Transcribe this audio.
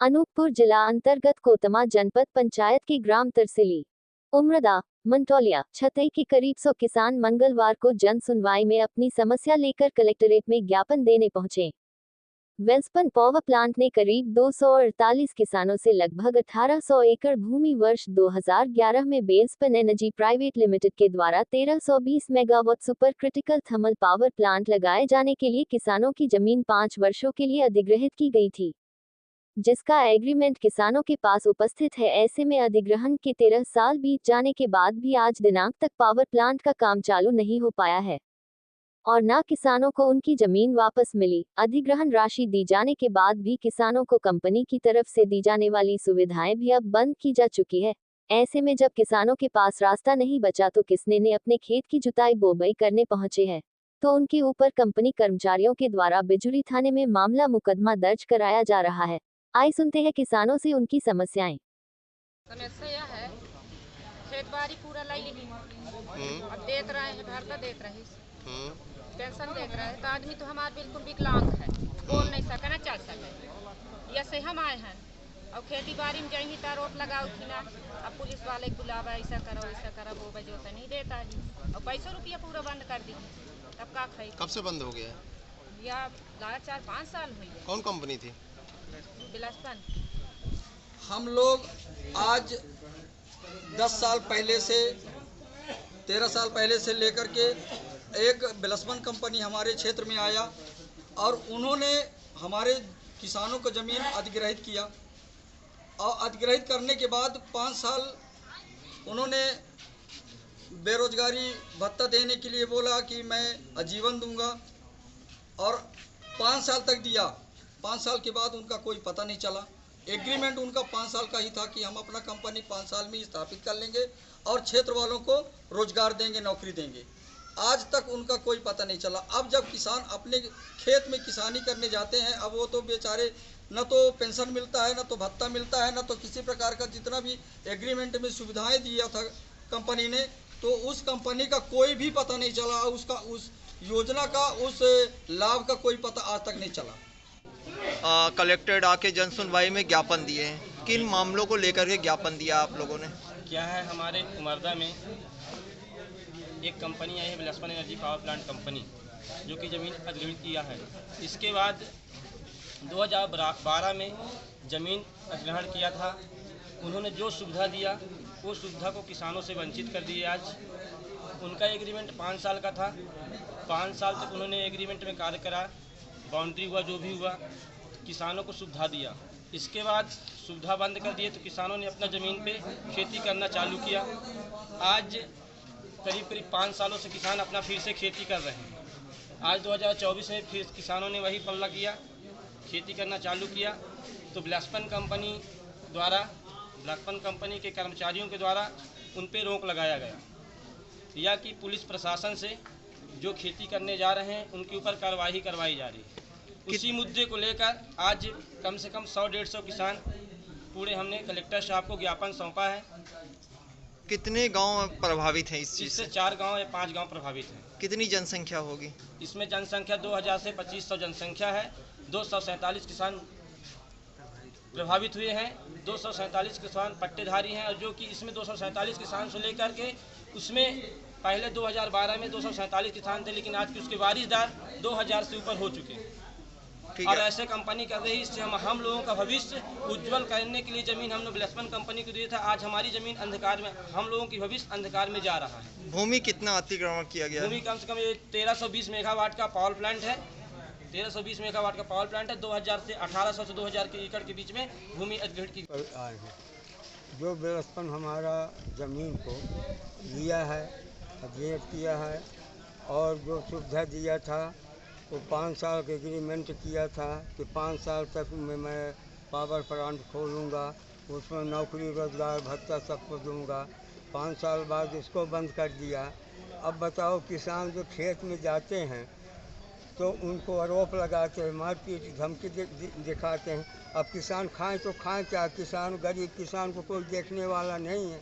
अनूपपुर जिला अंतर्गत कोतमा जनपद पंचायत की ग्राम तरसिली, उमरदा, मंटोलिया, छतई के करीब 100 किसान मंगलवार को जन सुनवाई में अपनी समस्या लेकर कलेक्ट्रेट में ज्ञापन देने पहुंचे। वेल्सपन पावर प्लांट ने करीब 248 किसानों से लगभग 1800 एकड़ भूमि वर्ष 2011 में वेल्सपन एनर्जी प्राइवेट लिमिटेड के द्वारा 1320 megawatt super critical thermal power plant लगाए जाने के लिए किसानों की जमीन 5 वर्षों के लिए अधिग्रहित की गई थी, जिसका एग्रीमेंट किसानों के पास उपस्थित है। ऐसे में अधिग्रहण के 13 साल बीत जाने के बाद भी आज दिनांक तक पावर प्लांट का काम चालू नहीं हो पाया है और न किसानों को उनकी जमीन वापस मिली। अधिग्रहण राशि दी जाने के बाद भी किसानों को कंपनी की तरफ से दी जाने वाली सुविधाएं भी अब बंद की जा चुकी है। ऐसे में जब किसानों के पास रास्ता नहीं बचा तो किसने ने अपने खेत की जुताई बोबई करने पहुंचे हैं, तो उनके ऊपर कंपनी कर्मचारियों के द्वारा बिजुली थाने में मामला मुकदमा दर्ज कराया जा रहा है। आइए सुनते हैं किसानों से उनकी समस्याएं। समस्या यह है, खेत बाड़ी पूरा लाई ली, अब देख रहे हैं, घर का देख रहे हैं, पेंशन देख रहे हैं, तो आदमी तो हमारा बिल्कुल विकलांग है, बोल नहीं सके ना चल सके। ऐसे हम आए हैं और खेती बाड़ी में जाएंगे तो रोट लगाओ खिला, अब पुलिस वाले बुलावा, ऐसा करो वो बजो तो नहीं देता है जी, और 200 रुपया पूरा बंद कर दी। तब का खाई? कब से बंद हो गया? या लगा 4-5 साल हुई है। कौन कंपनी थी? बिलासपन। हम लोग आज 10 साल पहले से 13 साल पहले से लेकर के एक बिलासपन कंपनी हमारे क्षेत्र में आया और उन्होंने हमारे किसानों को ज़मीन अधिग्रहित किया और अधिग्रहित करने के बाद 5 साल उन्होंने बेरोजगारी भत्ता देने के लिए बोला कि मैं आजीवन दूंगा और 5 साल तक दिया। 5 साल के बाद उनका कोई पता नहीं चला। एग्रीमेंट उनका 5 साल का ही था कि हम अपना कंपनी 5 साल में स्थापित कर लेंगे और क्षेत्र वालों को रोजगार देंगे, नौकरी देंगे। आज तक उनका कोई पता नहीं चला। अब जब किसान अपने खेत में किसानी करने जाते हैं, अब वो तो बेचारे न तो पेंशन मिलता है, न तो भत्ता मिलता है, न तो किसी प्रकार का जितना भी एग्रीमेंट में सुविधाएं दिया था कंपनी ने, तो उस कंपनी का कोई भी पता नहीं चला। उसका उस योजना का, उस लाभ का कोई पता आज तक नहीं चला। कलेक्टेड आके जन सुनवाई में ज्ञापन दिए हैं, किन मामलों को लेकर के ज्ञापन दिया आप लोगों ने? क्या है, हमारे उमरदा में एक कंपनी आई है, बिलासपन एनर्जी पावर प्लांट कंपनी, जो कि ज़मीन अधिग्रहित किया है। इसके बाद 2012 में ज़मीन अधिग्रहण किया था। उन्होंने जो सुविधा दिया वो सुविधा को किसानों से वंचित कर दिए। आज उनका एग्रीमेंट 5 साल का था। 5 साल तक उन्होंने एग्रीमेंट में कार्य करा, बाउंड्री हुआ, जो भी हुआ, किसानों को सुविधा दिया। इसके बाद सुविधा बंद कर दिए तो किसानों ने अपना ज़मीन पे खेती करना चालू किया। आज करीब 5 सालों से किसान अपना फिर से खेती कर रहे हैं। आज 2024 में फिर किसानों ने वही पल्ला किया, खेती करना चालू किया। तो बिलासपन कंपनी के कर्मचारियों के द्वारा उन पे रोक लगाया गया, या कि पुलिस प्रशासन से जो खेती करने जा रहे हैं उनके ऊपर कार्रवाई करवाई जा रही है। उसी मुद्दे को लेकर आज कम से कम 100-150 किसान पूरे हमने कलेक्टर साहब को ज्ञापन सौंपा है। कितने गांव प्रभावित हैं इस चीज़ से? 4 गांव या 5 गांव प्रभावित हैं। कितनी जनसंख्या होगी? इसमें जनसंख्या 2000 से 2500 जनसंख्या है। 247 किसान प्रभावित हुए हैं। 247 किसान पट्टेधारी हैं, और जो कि इसमें 247 किसान से लेकर के उसमें पहले 2012 में 247 किसान थे, लेकिन आज के उसके वारिसदार 2000 से ऊपर हो चुके हैं। और ऐसे कंपनी कर रही है, इससे हम लोगों का भविष्य उज्जवल करने के लिए ज़मीन हमने बिलासपन कंपनी को दी था। आज हमारी ज़मीन अंधकार में, हम लोगों की भविष्य अंधकार में जा रहा है। भूमि कितना अतिक्रमण किया गया? भूमि कम से कम 1320 मेगावाट का पावर प्लांट है। 1320 मेगावाट का पावर प्लांट है। 2000 से 1800 से 2000 के एकड़ के बीच में भूमि अधिग्रहित की आए हैं। जो बिलासपन हमारा ज़मीन को लिया है, अधिग्रहित किया है, और जो सुविधा दिया था वो 5 साल का एग्रीमेंट किया था कि 5 साल तक मैं पावर प्लांट खोलूँगा, उसमें नौकरी, रोजगार, भत्ता सबको दूँगा। 5 साल बाद उसको बंद कर दिया। अब बताओ, किसान जो खेत में जाते हैं तो उनको आरोप लगाते हैं, मारपीट धमकी दिखाते हैं। अब किसान खाएं तो खाएं क्या? किसान, गरीब किसान को कोई देखने वाला नहीं है।